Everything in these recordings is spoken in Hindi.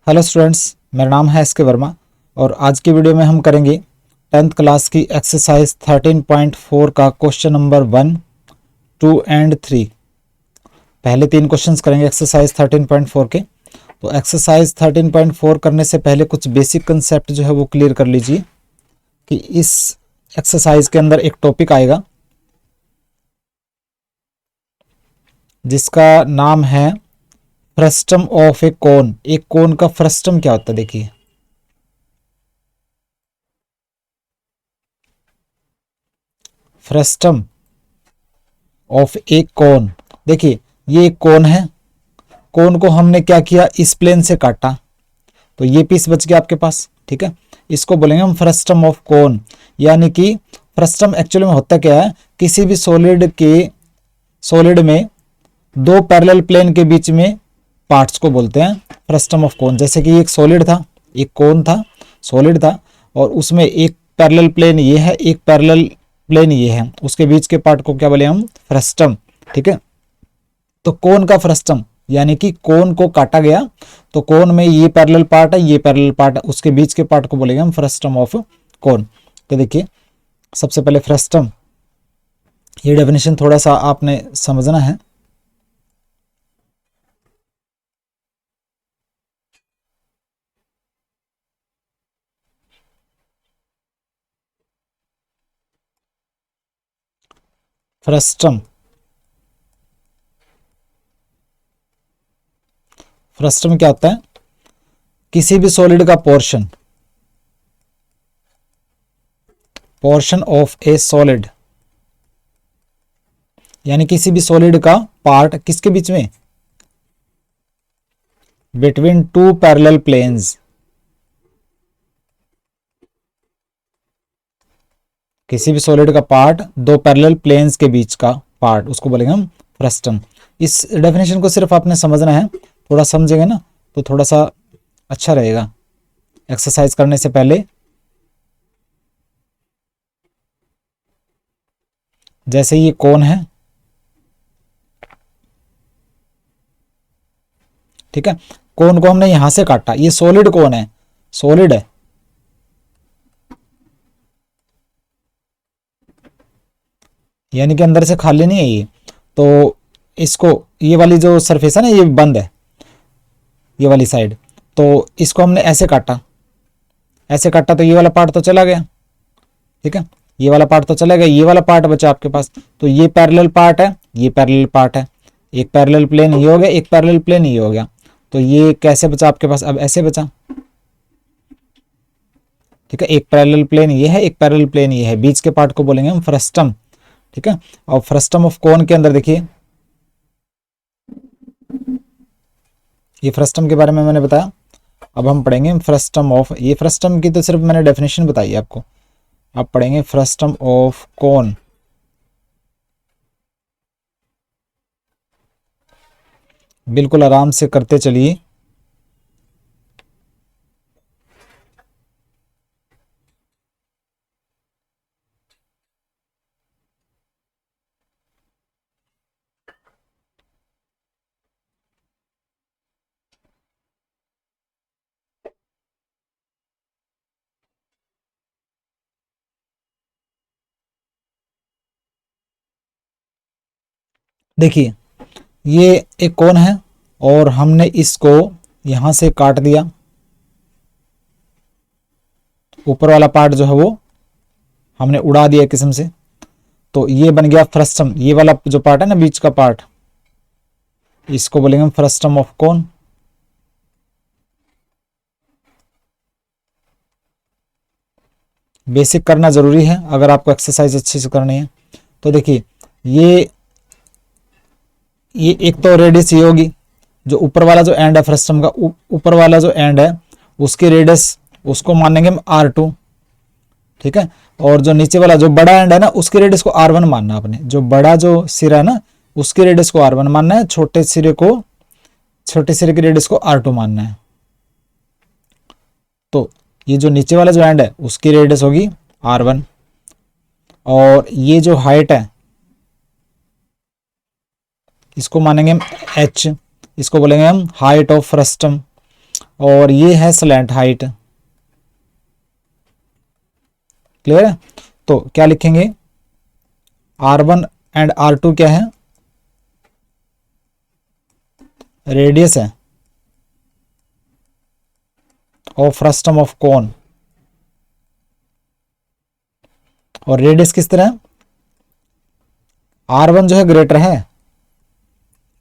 हेलो स्टूडेंट्स, मेरा नाम है एस के वर्मा और आज की वीडियो में हम करेंगे 10th क्लास की एक्सरसाइज 13.4 का क्वेश्चन नंबर 1, 2 एंड 3। पहले 3 क्वेश्चंस करेंगे एक्सरसाइज 13.4 के। तो एक्सरसाइज 13.4 करने से पहले कुछ बेसिक कंसेप्ट जो है वो क्लियर कर लीजिए कि इस एक्सरसाइज के अंदर एक टॉपिक आएगा जिसका नाम है फ्रस्टम ऑफ ए कोन। एक कोन का फ्रस्टम क्या होता है, देखिए। फ्रस्टम ऑफ ए कोन, देखिए ये एक कोन है। कोन को हमने क्या किया, इस प्लेन से काटा तो ये पीस बच गया आपके पास, ठीक है। इसको बोलेंगे हम फ्रस्टम ऑफ कोन। यानी कि फ्रस्टम एक्चुअली में होता क्या है, किसी भी सॉलिड में दो पैरेलल प्लेन के बीच में पार्ट्स को बोलते हैं फ्रस्टम ऑफ कोन। जैसे कि एक सॉलिड था, एक कोन था, सॉलिड था, और उसमें एक पैरेलल प्लेन ये है, एक पैरेलल प्लेन ये है, उसके बीच के पार्ट को क्या बोले हम, फ्रस्टम, ठीक है। तो कोन का फ्रस्टम यानी कि कोन को काटा गया तो कोन में ये पैरेलल पार्ट है, ये पैरेलल पार्ट है, उसके बीच के पार्ट को बोलेंगे हम फ्रस्टम ऑफ कोन। तो देखिए सबसे पहले फ्रस्टम, ये डेफिनेशन थोड़ा सा आपने समझना है। फ्रस्टम क्या होता है, किसी भी सॉलिड का पोर्शन ऑफ ए सॉलिड, यानी किसी भी सॉलिड का पार्ट किसके बीच में, बिटवीन टू पैरेलल प्लेन्स, किसी भी सॉलिड का पार्ट दो पैरेलल प्लेन्स के बीच का पार्ट, उसको बोलेंगे हम फ्रस्टम। इस डेफिनेशन को सिर्फ आपने समझना है, थोड़ा समझेंगे ना तो थोड़ा सा अच्छा रहेगा एक्सरसाइज करने से पहले। जैसे ये कोन है, ठीक है, कोन को हमने यहां से काटा, ये सॉलिड कोन है, सॉलिड है, यानी कि अंदर से खाली नहीं है ये। तो इसको, ये वाली जो सरफेस है ना, ये बंद है, ये वाली साइड, तो इसको हमने ऐसे काटा, ऐसे काटा तो ये वाला पार्ट तो चला गया, ठीक है, ये वाला पार्ट तो चला गया, ये वाला पार्ट बचा आपके पास। तो ये पैरेलल पार्ट है, ये पैरेलल पार्ट है, एक पैरेलल प्लेन ये हो गया, एक पैरेलल प्लेन ये हो गया। तो ये कैसे बचा आपके पास, अब ऐसे बचा, ठीक है, एक पैरेलल प्लेन ये है, एक पैरेलल प्लेन ये है, बीच के पार्ट को बोलेंगे हम फ्रस्टम, ठीक है। और फ्रस्टम ऑफ कोन के अंदर देखिए, ये फ्रस्टम के बारे में मैंने बताया। अब हम पढ़ेंगे फ्रस्टम ऑफ, ये फ्रस्टम की तो सिर्फ मैंने डेफिनेशन बताई है आपको, अब पढ़ेंगे फ्रस्टम ऑफ कोन। बिल्कुल आराम से करते चलिए। देखिए ये एक कोन है और हमने इसको यहां से काट दिया, ऊपर वाला पार्ट जो है वो हमने उड़ा दिया किस्म से, तो ये बन गया फ्रस्टम। ये वाला जो पार्ट है ना, बीच का पार्ट, इसको बोलेंगे हम फ्रस्टम ऑफ कोन। बेसिक करना जरूरी है अगर आपको एक्सरसाइज अच्छे से करनी है। तो देखिए ये एक तो रेडियस ये होगी, जो ऊपर वाला जो एंड है फ्रस्टम का, ऊपर वाला जो एंड है उसकी रेडियस उसको मानेंगे हम R2, ठीक है। और जो नीचे वाला जो बड़ा एंड है ना, उसकी रेडियस को R1 मानना आपने, जो बड़ा जो सिरा है ना उसकी रेडियस को R1 मानना है, छोटे सिरे की रेडियस को R2 मानना है। तो ये जो नीचे वाला जो एंड है उसकी रेडियस होगी R1, और ये जो हाइट है इसको मानेंगे हम H, इसको बोलेंगे हम हाइट ऑफ फ्रस्टम। और ये है स्लैंट हाइट। क्लियर है? तो क्या लिखेंगे, R1 एंड R2 क्या है, रेडियस है ऑफ फ्रस्टम ऑफ कोन, और रेडियस किस तरह है, R1 जो है ग्रेटर है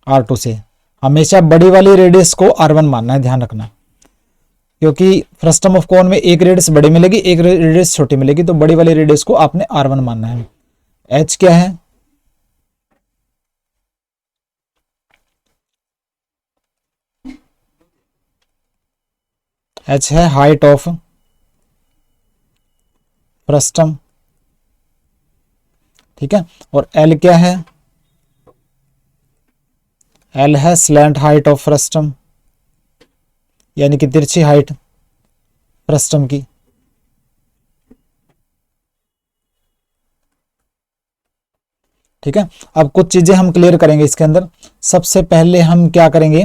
R2 से। हमेशा बड़ी वाली रेडियस को R1 मानना है, ध्यान रखना, क्योंकि फ्रस्टम ऑफ कोन में एक रेडियस बड़ी मिलेगी, एक रेडियस छोटी मिलेगी, तो बड़ी वाली रेडियस को आपने R1 मानना है। H क्या है, H है हाइट ऑफ फ्रस्टम, ठीक है। और L क्या है, L है स्लैंट हाइट ऑफ फ्रस्टम, यानी कि तिरछी हाइट फ्रस्टम की। ठीक है, अब कुछ चीजें हम क्लियर करेंगे इसके अंदर। सबसे पहले हम क्या करेंगे,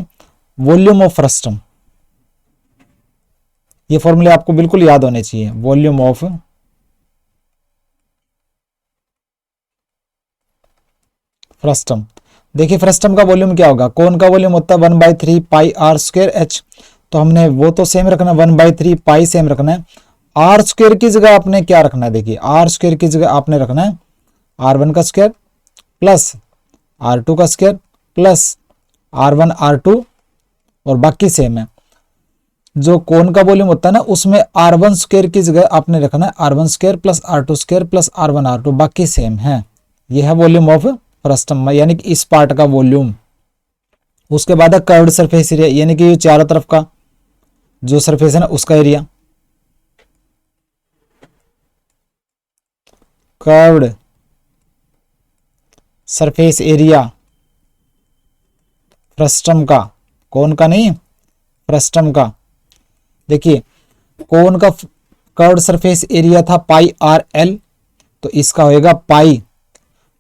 वॉल्यूम ऑफ फ्रस्टम, ये फॉर्मूले आपको बिल्कुल याद होने चाहिए। वॉल्यूम ऑफ फ्रस्टम, देखिए फ्रस्टम का वॉल्यूम क्या होगा, कोन का वॉल्यूम होता है 1/3 पाई आर स्क्वायर एच, तो हमने वो तो सेम रखना, 1/3 पाई सेम रखना है। आर स्क्वायर की जगह आपने क्या रखना है, देखिए आर स्क्वायर की जगह आपने रखना है R1 का स्क्वायर प्लस R2 का स्क्वायर प्लस R1 R2, और बाकी सेम है। जो कोन का वॉल्यूम होता है ना, उसमें R1 स्क्वायर की जगह आपने रखना है R1 square plus R2 square plus R1 R2, बाकी सेम है। यह है वॉल्यूम ऑफ फ्रस्टम, यानी कि इस पार्ट का वॉल्यूम। उसके बाद है कर्व्ड सरफेस एरिया, यानी कि ये चारों तरफ का जो सरफेस है ना उसका area, curved surface area frustum का, कोन का नहीं, फ्रस्टम का। देखिए कोन का कर्व्ड सरफेस एरिया था पाई आर एल, तो इसका होएगा पाई,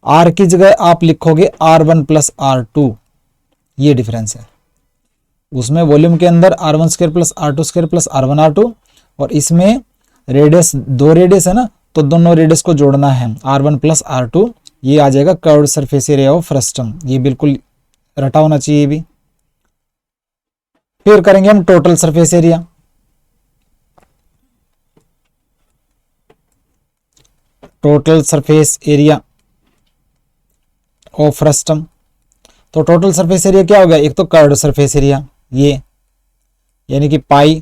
आर की जगह आप लिखोगे R1 प्लस R2, ये डिफरेंस है। उसमें वॉल्यूम के अंदर R1 square plus R2 square plus R1 R2, और इसमें रेडियस, दो रेडियस है ना, तो दोनों रेडियस को जोड़ना है R1 प्लस R2, ये आ जाएगा curved surface area of frustum. ये बिल्कुल रटा होना चाहिए भी। फिर करेंगे हम total surface area, total surface area of frustum. तो टोटल सरफेस एरिया क्या हो गया, एक तो कर्व्ड सरफेस एरिया ये, यानी कि पाई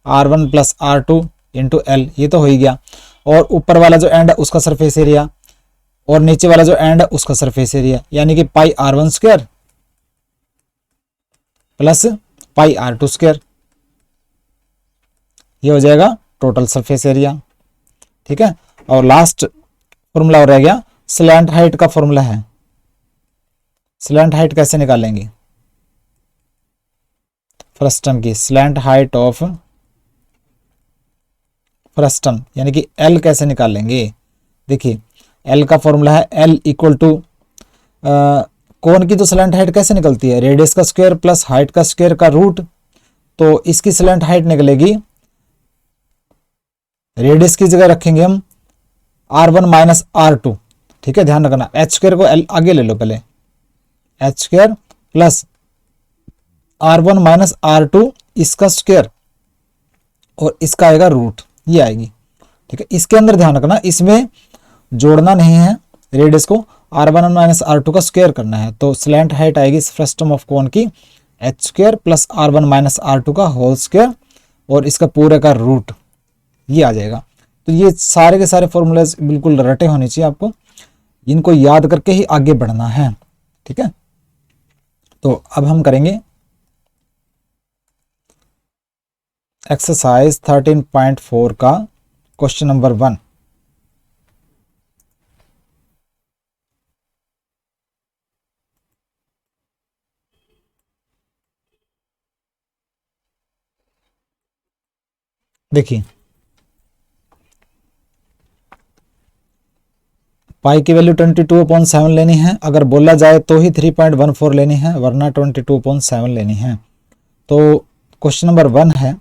R1 plus R2 into L, ये तो हो ही गया। और ऊपर वाला जो एंड है उसका सरफेस एरिया, और नीचे वाला जो एंड है उसका सरफेस एरिया, यानी कि पाई R1 square plus pi R2 square, ये हो जाएगा टोटल सरफेस एरिया। ठीक है, और लास्ट फॉर्मूला रह गया स्लैंट हाइट का फॉर्मूला है। स्लैंट हाइट कैसे निकालेंगे फ्रस्टम की, स्लैंट हाइट ऑफ फ्रस्टम, यानी कि L कैसे निकालेंगे। देखिए L का फॉर्मूला है L इक्वल टू, कोन की तो स्लैंट हाइट कैसे निकलती है, रेडियस का स्क्वायर प्लस हाइट का स्क्वायर का रूट, तो इसकी स्लैंट हाइट निकलेगी, रेडियस की जगह रखेंगे हम R1 माइनस R2। ठीक है, ध्यान रखना, एच स्क्वायर को L आगे ले लो पहले, H square plus R1 minus R2 इसका स्क्वायर, और इसका आएगा रूट, ये आएगी। ठीक है, इसके अंदर ध्यान रखना, इसमें जोड़ना नहीं है रेडियस को, R1 माइनस R2 का स्क्वायर करना है। तो स्लैंट हाइट आएगी फ्रस्टम ऑफ कोन की H square plus R1 minus R2 का होल स्क्वायर, और इसका पूरे का रूट, ये आ जाएगा। तो ये सारे के सारे फॉर्मूलेज बिल्कुल रटे होने चाहिए आपको, इनको याद करके ही आगे बढ़ना है। ठीक है, तो अब हम करेंगे एक्सरसाइज 13.4 का क्वेश्चन नंबर 1। देखिए पाई की वैल्यू 22/7 लेनी है, अगर बोला जाए तो ही 3.14 लेनी है, वरना 22/7 लेनी है। तो क्वेश्चन नंबर 1 है,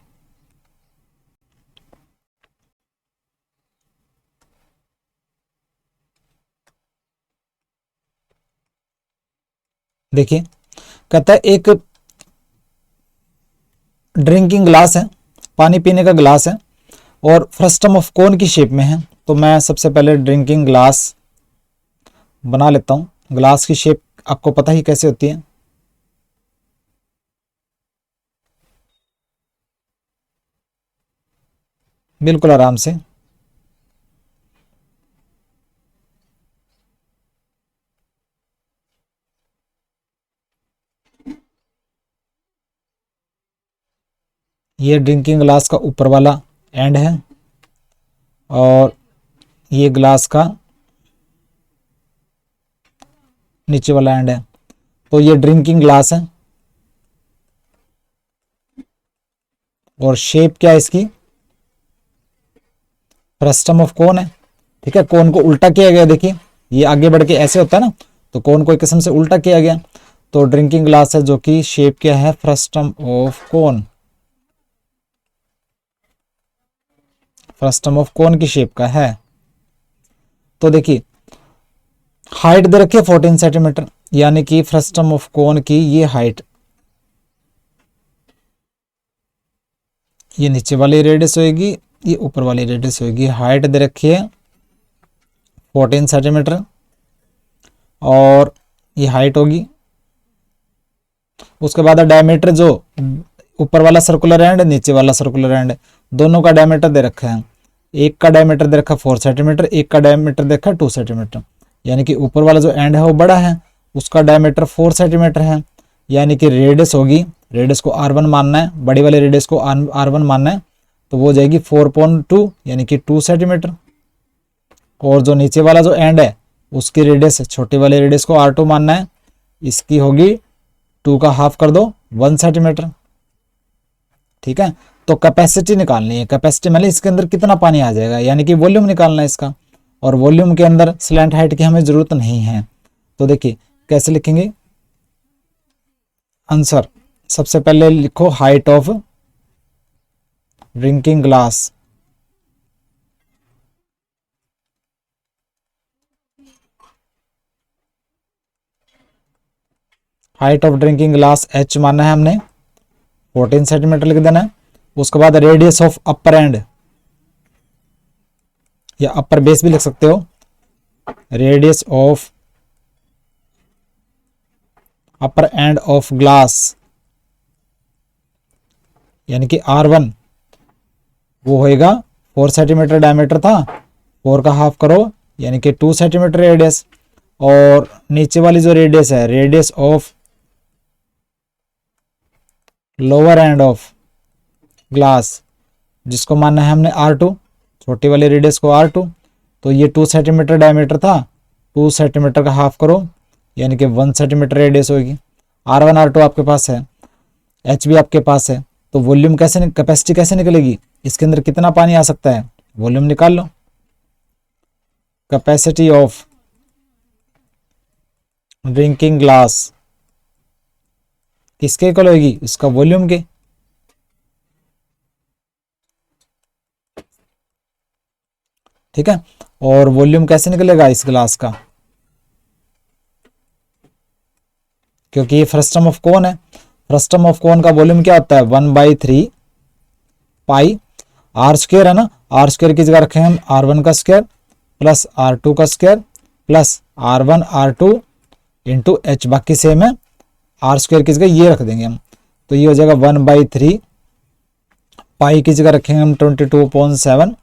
देखिए कहता है एक ड्रिंकिंग ग्लास है, पानी पीने का ग्लास है और फ्रस्टम ऑफ कोन की शेप में है। तो मैं सबसे पहले ड्रिंकिंग ग्लास बना लेता हूं। ग्लास की शेप आपको पता ही कैसे होती है, बिल्कुल आराम से। ये ड्रिंकिंग ग्लास का ऊपर वाला एंड है और ये ग्लास का नीचे वाला एंड है। तो ये ड्रिंकिंग ग्लास है और शेप क्या है इसकी, फ्रस्टम ऑफ कोन है। ठीक है, कोन को उल्टा किया गया, देखिए ये आगे बढ़ के ऐसे होता है ना, तो कोन को एक किस्म से उल्टा किया गया। तो ड्रिंकिंग ग्लास है जो कि शेप क्या है, frustum of cone, frustum of cone की शेप का है। तो देखिए हाइट दे रखी है 14 सेंटीमीटर, यानी कि फ्रस्टम ऑफ कोन की ये हाइट, ये नीचे वाली रेडियस होगी, ये ऊपर वाली रेडियस होगी। हाइट दे रखी है 14 सेंटीमीटर और ये हाइट होगी। उसके बाद डायमीटर, जो ऊपर वाला सर्कुलर एंड नीचे वाला सर्कुलर एंड, दोनों का डायमीटर दे रखा है। एक का डायमीटर दे रखा 4 सेंटीमीटर, एक का डायमीटर दे रखा 2 सेंटीमीटर, यानी कि ऊपर वाला जो एंड है वो बड़ा है, उसका डायमीटर 4 सेंटीमीटर है। यानी कि रेडियस होगी, रेडियस को R1 मानना है, बड़ी वाली रेडियस को R1 मानना है, तो वो जाएगी 4.2 यानी कि 2 सेंटीमीटर। और जो नीचे वाला जो एंड है उसकी रेडियस, छोटी वाली रेडियस को R2 मानना है, इसकी होगी 2 का हाफ कर दो 1 सेंटीमीटर। ठीक है, तो कैपेसिटी निकालनी है। कैपेसिटी मतलब इसके अंदर कितना पानी आ जाएगा, यानी कि वॉल्यूम निकालना है इसका। और वॉल्यूम के अंदर स्लैंट हाइट की हमें जरूरत नहीं है। तो देखिए कैसे लिखेंगे आंसर। सबसे पहले लिखो height of drinking glass, height of drinking glass H मानना है हमने, 14 सेंटीमीटर लिख देना है। उसके बाद रेडियस ऑफ अपर एंड या अपर बेस भी लिख सकते हो, radius of upper end of glass यानी कि R1 वो होएगा 4 सेंटीमीटर डायमीटर था, 4 का हाफ करो यानी कि 2 सेंटीमीटर रेडियस। और नीचे वाली जो रेडियस है, radius of lower end of glass, जिसको मानना है हमने R2, छोटी वाली रेडियस को R2, तो ये 2 सेंटीमीटर डायमीटर था, 2 सेंटीमीटर का हाफ करो यानी कि 1 सेंटीमीटर रेडियस होगी। R1 R2 आपके पास है, H भी आपके पास है। तो वॉल्यूम कैसे, कैपेसिटी कैसे निकलेगी, इसके अंदर कितना पानी आ सकता है, वॉल्यूम निकाल लो। कैपेसिटी ऑफ ड्रिंकिंग ग्लास किसके इक्वल होगी, इसका वॉल्यूम के। ठीक है, और वॉल्यूम कैसे निकलेगा इस ग्लास का, क्योंकि ये फ्रस्टम ऑफ कोन है। फ्रस्टम ऑफ कोन का वॉल्यूम क्या होता है, 1/3 पाई R स्क्वायर है ना, R स्क्वायर की जगह रखें हम R1 का स्क्वायर प्लस R2 का square plus R1 R2 into H, बाकी सेम है, R स्क्वायर की जगह ये रख देंगे हम। तो ये हो जाएगा 1/3 पाई की जगह रखेंगे हम 22.7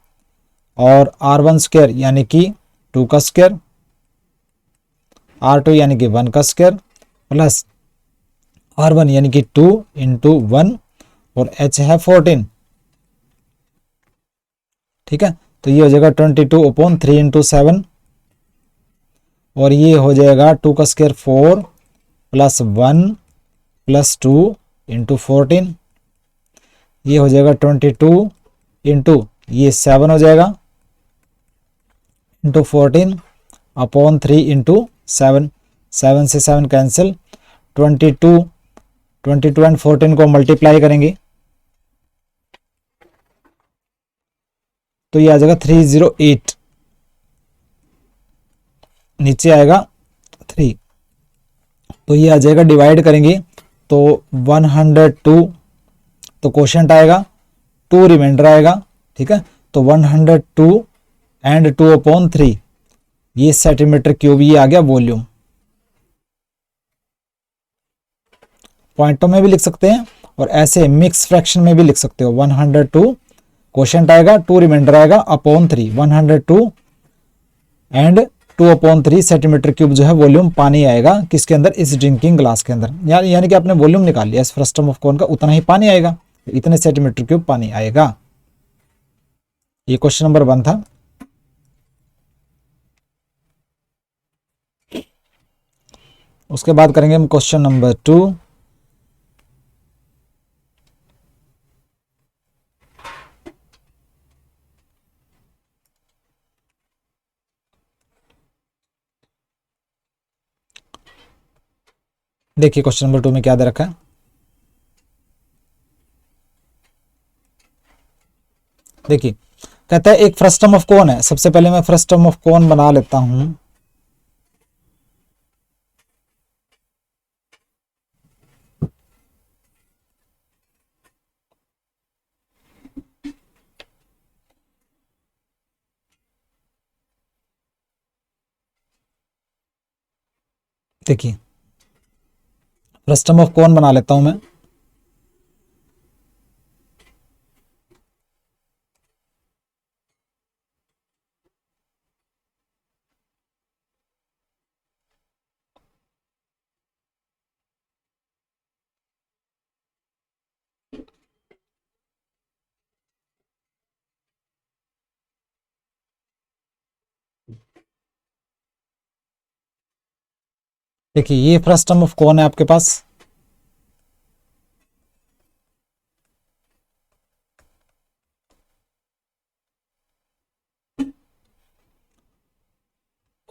और R1 स्क्वायर यानी कि 2 का स्क्वायर, R2 यानी कि 1 का स्क्वायर प्लस R1 यानी कि 2 इंटू 1 और H है 14। ठीक है, तो ये हो जाएगा 22/3 इंटू 7 और ये हो जाएगा 2 का स्क्वायर 4 प्लस 1 प्लस 2 इंटू 14, ये हो जाएगा 22 इंटू ये 7 हो जाएगा इंटू 14/3 इंटू 7, 7 से 7 कैंसिल, 22 एंड 14 को मल्टीप्लाई करेंगे तो ये आ जाएगा 308, नीचे आएगा 3, तो ये आ जाएगा, डिवाइड करेंगे तो 102, तो क्वोशंट आएगा 2, रिमाइंडर आएगा, ठीक है। तो 102 एंड 2/3, ये सेंटीमीटर क्यूब, ये आ गया वॉल्यूम। पॉइंटों में भी लिख सकते हैं और ऐसे मिक्स फ्रैक्शन में भी लिख सकते हो। 102 क्वोशंट आएगा, 2 रिमाइंडर आएगा, अपॉन 3, 102 एंड 2/3 सेंटीमीटर क्यूब जो है वॉल्यूम पानी आएगा किसके अंदर, इस ड्रिंकिंग ग्लास के अंदर। यानी कि आपने वॉल्यूम निकाल लिया इस फ्रस्टम ऑफ कॉर्न का, उतना ही पानी आएगा, इतने सेंटीमीटर क्यूब पानी आएगा। ये क्वेश्चन नंबर 1 था। उसके बाद करेंगे हम क्वेश्चन नंबर 2। देखिए क्वेश्चन नंबर 2 में क्या दे रखा है। देखिए कहता है एक फ्रस्टम ऑफ कोन है। सबसे पहले मैं फ्रस्टम ऑफ कोन बना लेता हूं। देखिए फ्रस्टम ऑफ कोन बना लेता हूं मैं। देखिए ये फ्रस्टम ऑफ कोन है आपके पास।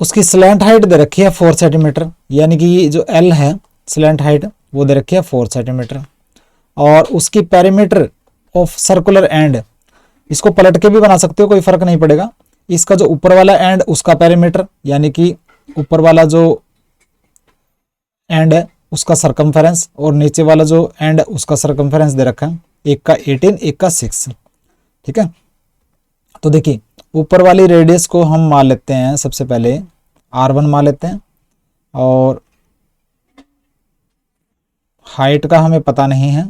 उसकी स्लैंट हाइट दे रखी है 4 सेंटीमीटर, यानी कि ये जो एल है स्लैंट हाइट वो दे रखी है 4 सेंटीमीटर। और उसकी पेरीमीटर ऑफ सर्कुलर एंड, इसको पलट के भी बना सकते हो, कोई फर्क नहीं पड़ेगा। इसका जो ऊपर वाला एंड उसका पेरीमीटर, यानी कि ऊपर वाला जो एंड है उसका सरकमफेरेंस, और नीचे वाला जो एंड है उसका सरकमफेरेंस दे रखा है, एक का 18 एक का 6, ठीक है। तो देखिए ऊपर वाली रेडियस को हम मान लेते हैं, सबसे पहले R1 मान लेते हैं, और हाइट का हमें पता नहीं है।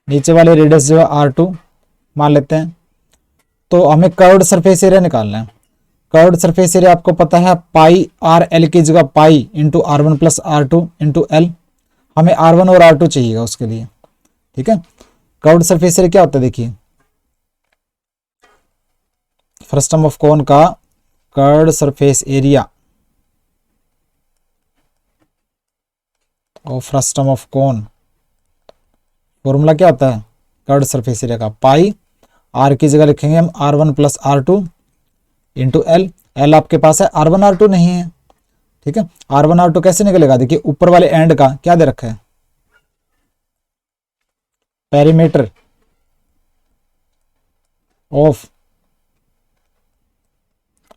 नीचे वाले रेडियस जो है R2 मान लेते हैं। तो हमें कर्व्ड सरफेस एरिया निकालना है। कर्व्ड सरफेस एरिया आपको पता है पाई आर एल की जगह pi into R1 plus R2 into L. हमें R1 और R2 चाहिएगा उसके लिए, ठीक है। कर्व्ड सरफेस एरिया क्या होता है, देखिए फ्रस्टम ऑफ कोन का कर्व्ड सरफेस एरिया और फ्रस्टम ऑफ कोन फॉर्मूला क्या होता है कर्व्ड सरफेस एरिया का, पाई आर की जगह लिखेंगे हम R1 plus R2 into L. L आपके पास है, R1 R2 नहीं है, ठीक है। R1 R2 कैसे निकलेगा, देखिए ऊपर वाले एंड का क्या दे रखा है, पेरीमीटर ऑफ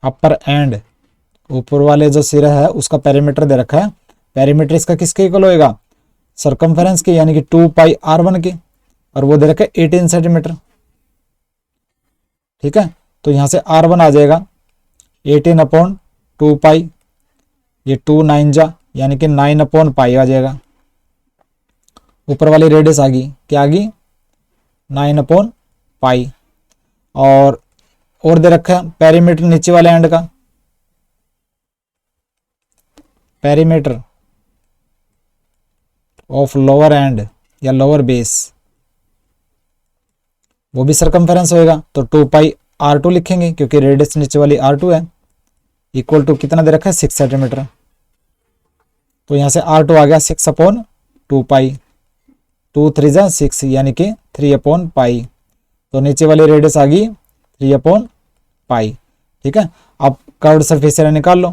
अपर एंड, ऊपर वाले जो सिरा है उसका पेरीमीटर दे रखा है। पेरीमीटर इसका किसके इक्वल होएगा, सरकमफेरेंस के, यानी कि 2 पाई R1 के, और वो दे रखा है 18 सेंटीमीटर, ठीक है। तो यहां से R1 आ जाएगा 18/2 पाई, ये 2 9 जा, यानी कि 9/पाई आ जाएगा। ऊपर वाली रेडियस आ गई, क्या आ गई 9/पाई। और दे रखा है पेरीमीटर नीचे वाले एंड का, पेरीमीटर ऑफ लोअर एंड या लोअर बेस, वो भी सरकमफेरेंस होएगा। तो 2 पाई R2 लिखेंगे क्योंकि रेडियस नीचे वाली R2 है, इक्वल टू कितना दे रखा है 6 सेंटीमीटर। तो यहां से R2 आ गया 6/2 पाई, 2 3 जा 6, यानी कि 3/पाई। तो नीचे वाली रेडियस आ गई 3/पाई, ठीक है। अब कर्व्ड सरफेस एरिया निकाल लो।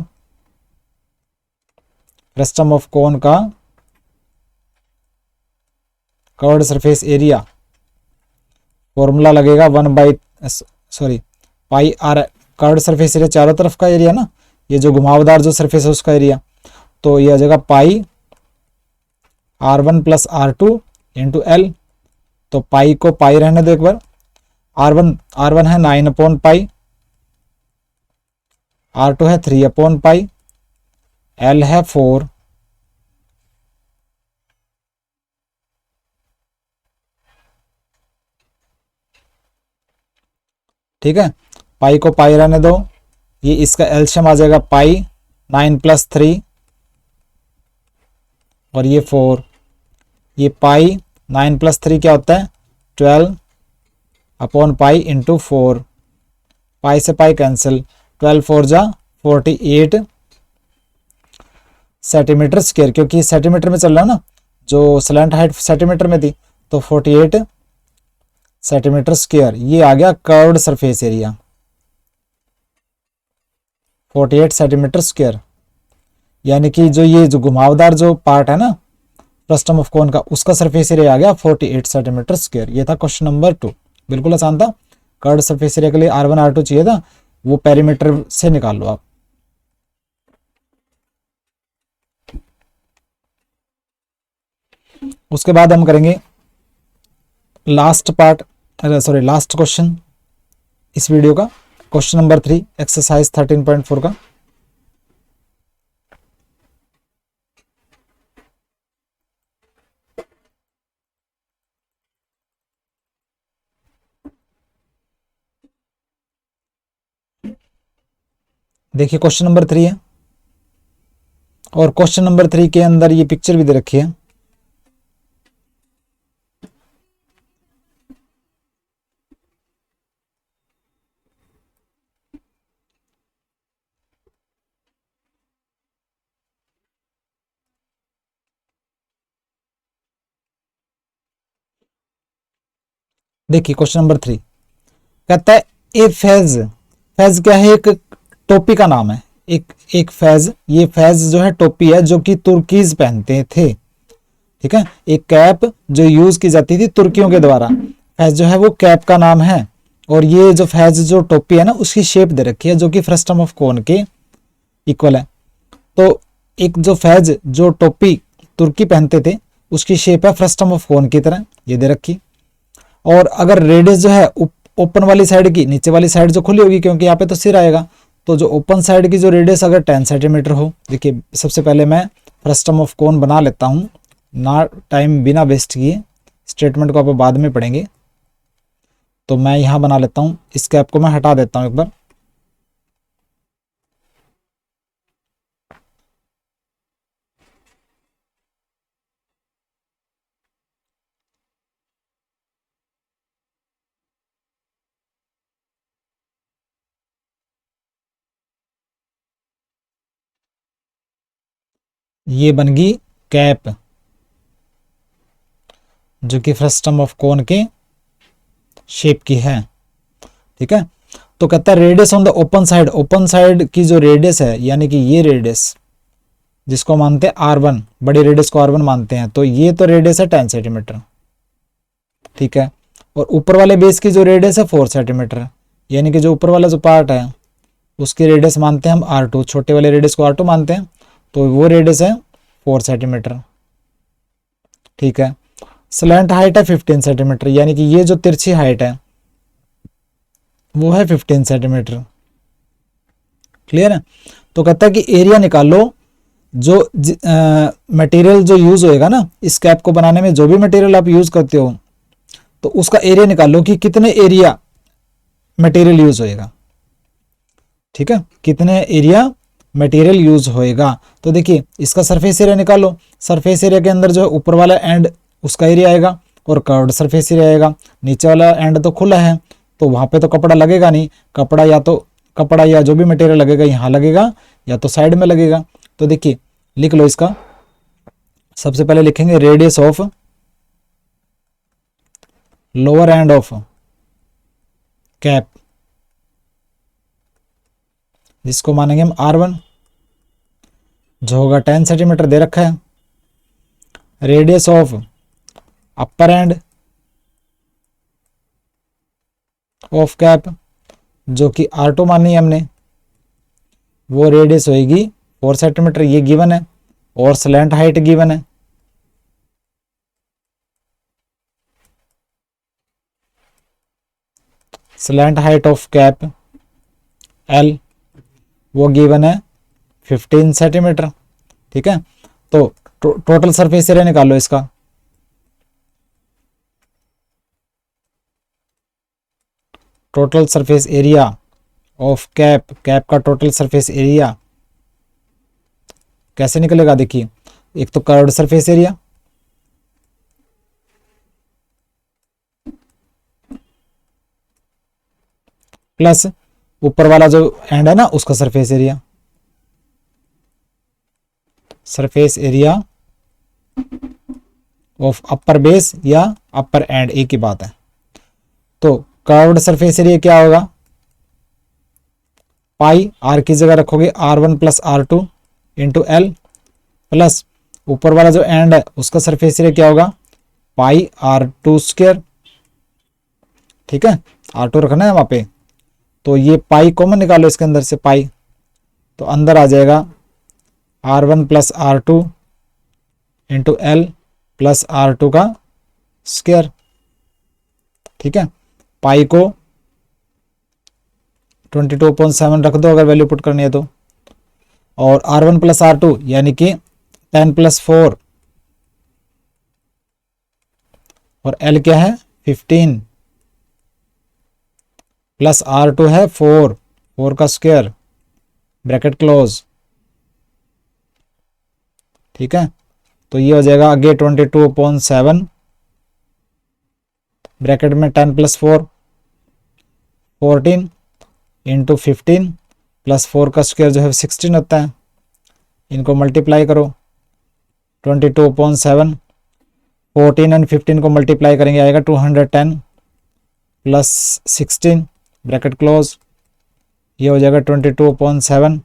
फ्रस्टम ऑफ कोन का कर्व्ड सरफेस एरिया फॉर्मूला लगेगा 1/3 sorry pi r curved surface area चारों तरफ का एरिया ना, ये जो घुमावदार जो सरफेस है उसका एरिया, तो ये आ जाएगा पाई R1 plus R2 into L. तो पाई को पाई रहने दो एक बार, R1 है 9 अपॉन पाई, R2 है 3 अपॉन पाई, L है 4। ठीक है, पाई को पाई रहने दो, ये इसका एलशियम आ जाएगा पाई 9 प्लस 3 और ये 4, ये पाई 9 प्लस 3 क्या होता है 12 अपॉन पाई इंटू 4, पाई से पाई कैंसिल, 12 4 जा 48 सेंटीमीटर स्क्वायर, क्योंकि सेंटीमीटर में चल रहा है ना, जो स्लैंट हाइट सेंटीमीटर में थी, तो 48 सेंटीमीटर स्क्वायर। ये आ गया curved surface area 48 centimetre square, यानी कि जो ये जो घुमावदार जो पार्ट है ना फ्रस्टम ऑफ कोन का, उसका सरफेस एरिया आ गया 48 सेंटीमीटर स्क्वायर। ये था क्वेश्चन नंबर 2, बिल्कुल आसान था। कर्व्ड सरफेस एरिया के लिए R1 R2 चाहिए था, वो पेरीमीटर से निकाल लो आप। उसके बाद हम करेंगे last part, sorry last question इस वीडियो का, क्वेश्चन नंबर 3 एक्सरसाइज 13.4 का। देखिए क्वेश्चन नंबर 3 है, और क्वेश्चन नंबर 3 के अंदर ये पिक्चर भी दे रखी है। देखिए क्वेश्चन नंबर 3 कहता है ए फेज, फेज क्या है, एक टोपी का नाम है, एक फेज, ये फेज जो है टोपी है जो कि तुर्कीज पहनते थे। ठीक है, एक कैप जो यूज की जाती थी तुर्कियों के द्वारा, फैज जो है वो कैप का नाम है। और ये जो फैज जो टोपी है ना उसकी शेप दे रखी है जो कि फ्रस्टम ऑफ कोन के इक्वल है। तो एक जो फैज जो टोपी तुर्की पहनते थे उसकी शेप है फ्रस्टम ऑफ कोन की तरह, ये दे रखी। और अगर रेडियस जो है ओपन वाली साइड की, नीचे वाली साइड जो खुली होगी क्योंकि यहाँ पे तो सिर आएगा, तो जो ओपन साइड की जो रेडियस अगर 10 सेंटीमीटर हो, देखिए सबसे पहले मैं फ्रस्टम ऑफ कोन बना लेता हूँ ना, टाइम बिना वेस्ट किए, स्टेटमेंट को आप बाद में पढ़ेंगे। तो मैं यहाँ बना लेता हूँ, इस कैप को मैं हटा देता हूँ एक बार। ये बन गई कैप जो कि फ्रस्टम ऑफ कोन के शेप की है। ठीक है, तो कहता है radius on the open side, open side की जो रेडियस है यानी कि ये रेडियस जिसको मानते हैं R1, बड़ी रेडियस को R1 मानते हैं, तो ये तो रेडियस है 10 सेंटीमीटर। ठीक है, और ऊपर वाले बेस की जो रेडियस है 4 सेंटीमीटर, यानी कि जो ऊपर वाला जो पार्ट है उसकी रेडियस मानते हैं हम R2, छोटे वाले रेडियस को R2 मानते हैं, तो वो रेडियस है 4 सेंटीमीटर। ठीक है, स्लैंट हाइट है 15 सेंटीमीटर, यानी कि ये जो तिरछी हाइट है वो है 15 सेंटीमीटर। क्लियर है, तो कहता है कि एरिया निकाल लो, जो मटेरियल जो यूज होएगा ना इस कैप को बनाने में, जो भी मटेरियल आप यूज करते हो तो उसका एरिया निकाल लो कि कितने एरिया मटेरियल यूज होएगा। ठीक है, कितने एरिया मटेरियल यूज होएगा। तो देखिए इसका सरफेस एरिया निकालो, सरफेस एरिया के अंदर जो है ऊपर वाला एंड उसका एरिया आएगा और कर्व्ड सरफेस एरिया आएगा, नीचे वाला एंड तो खुला है तो वहां पे तो कपड़ा लगेगा नहीं, कपड़ा या जो भी मटेरियल लगेगा यहाँ लगेगा या तो साइड में लगेगा। तो देखिए लिख लो इसका, सबसे पहले लिखेंगे radius of lower end of cap, जिसको मानेंगे हम R1, जो होगा 10 सेंटीमीटर दे रखा है। Radius of upper end of cap जो कि R2 मानी है हमने, वो रेडियस होएगी 4 सेंटीमीटर, ये गिवन है, और स्लैंट हाइट गिवन है। Slant height of cap L वो गिवन है 15 सेंटीमीटर। ठीक है, तो टोटल सरफेस एरिया निकालो इसका। Total surface area of cap, cap का टोटल सरफेस एरिया कैसे निकलेगा, देखिए एक तो कर्व्ड सरफेस एरिया, प्लस ऊपर वाला जो एंड है ना उसका surface area, surface area of upper base या अपर एंड, एक ही बात है। तो कर्व्ड सरफेस एरिया क्या होगा, पाई आर की जगह रखोगे R1 plus R2 into L, plus ऊपर वाला जो एंड है उसका सरफेस एरिया क्या होगा, पाई R2 स्क्वायर। ठीक है, R2 रखना है वहां पे, तो ये पाई कॉमन निकालो इसके अंदर से, पाई तो अंदर आ जाएगा R1 plus R2 into L plus R2 का स्क्वायर। ठीक है, पाई को 22.7 रख दो अगर वैल्यू पुट करनी है तो, और R1 प्लस R2 यानी कि 10 प्लस 4, और L क्या है 15, प्लस R2 है 4 का स्क्वायर, ब्रैकेट क्लोज। ठीक है, तो ये हो जाएगा आगे 22.7 ब्रैकेट में 10 प्लस 4 14 इंटू 15 प्लस 4 का स्क्वायर जो है 16 होता है, इनको मल्टीप्लाई करो। 22.7 14 एंड 15 को मल्टीप्लाई करेंगे आएगा 210 प्लस 16 ब्रैकेट क्लोज, ये हो जाएगा 22.7,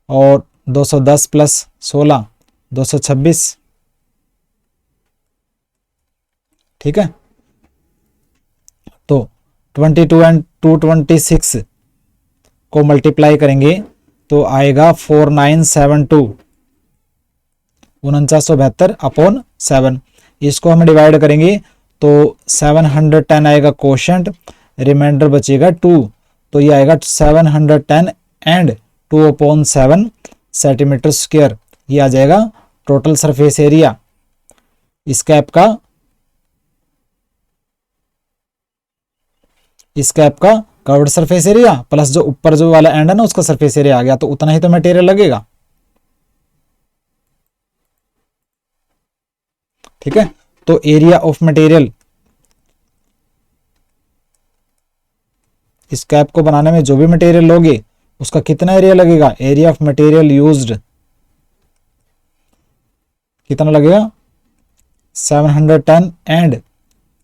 और 210 प्लस 16 226। ठीक है, तो 22 एंड 226 को मल्टीप्लाई करेंगे तो आएगा 4972, 4972 अपॉन 7। इसको हम डिवाइड करेंगे तो 710 आएगा कोशेंट, रिमाइंडर बचेगा 2, तो ये आएगा 710 एंड 2/7 सेंटीमीटर स्क्वायर। ये आ जाएगा टोटल सरफेस एरिया इस कैप का, इस कैप का कर्व्ड सरफेस एरिया प्लस जो ऊपर जो वाला एंड है ना उसका सरफेस एरिया आ गया, तो उतना ही तो मटेरियल लगेगा। ठीक है, तो एरिया ऑफ मटेरियल इस कैप को बनाने में जो भी मटेरियल लोगे उसका कितना एरिया लगेगा, एरिया ऑफ मटेरियल यूज्ड कितना लगेगा 710 एंड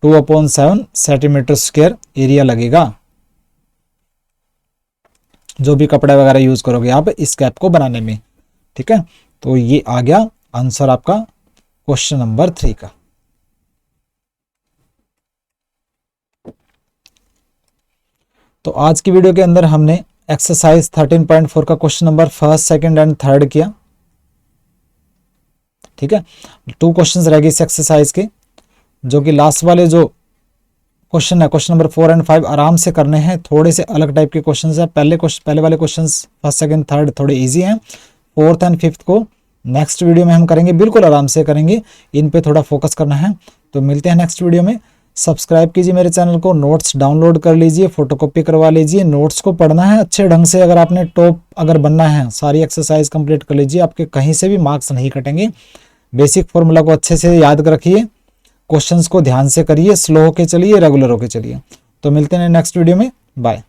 2/7 सेंटीमीटर स्क्वायर एरिया लगेगा, जो भी कपड़ा वगैरह यूज करोगे आप इस कैप को बनाने में। ठीक है, तो ये आ गया आंसर आपका क्वेश्चन नंबर 3 का। तो आज की वीडियो के अंदर हमने एक्सरसाइज 13.4 का question number 1st, 2nd and 3rd किया। ठीक है, 2 क्वेश्चंस रह गए इस एक्सरसाइज के, जो कि लास्ट वाले जो क्वेश्चन है क्वेश्चन नंबर 4 एंड 5 आराम से करने हैं, थोड़े से अलग टाइप के क्वेश्चंस हैं। पहले वाले क्वेश्चंस 1st, 2nd, 3rd थोड़े इजी हैं, 4th एंड 5th को नेक्स्ट वीडियो में हम करेंगे, बिल्कुल आराम से करेंगे, इन पे थोड़ा फोकस करना है। तो मिलते हैं नेक्स्ट वीडियो में। सब्सक्राइब कीजिए मेरे चैनल को, नोट्स डाउनलोड कर लीजिए, फोटोकॉपी करवा लीजिए, नोट्स को पढ़ना है अच्छे ढंग से। अगर आपने टॉप अगर बनना है सारी एक्सरसाइज कंप्लीट कर लीजिए, आपके कहीं से भी मार्क्स नहीं कटेंगे। बेसिक फॉर्मूला को अच्छे से याद रखिए, क्वेश्चंस को ध्यान से करिए, स्लो होके चलिए, रेगुलर होके चलिए। तो मिलते हैं नेक्स्ट वीडियो में, बाय।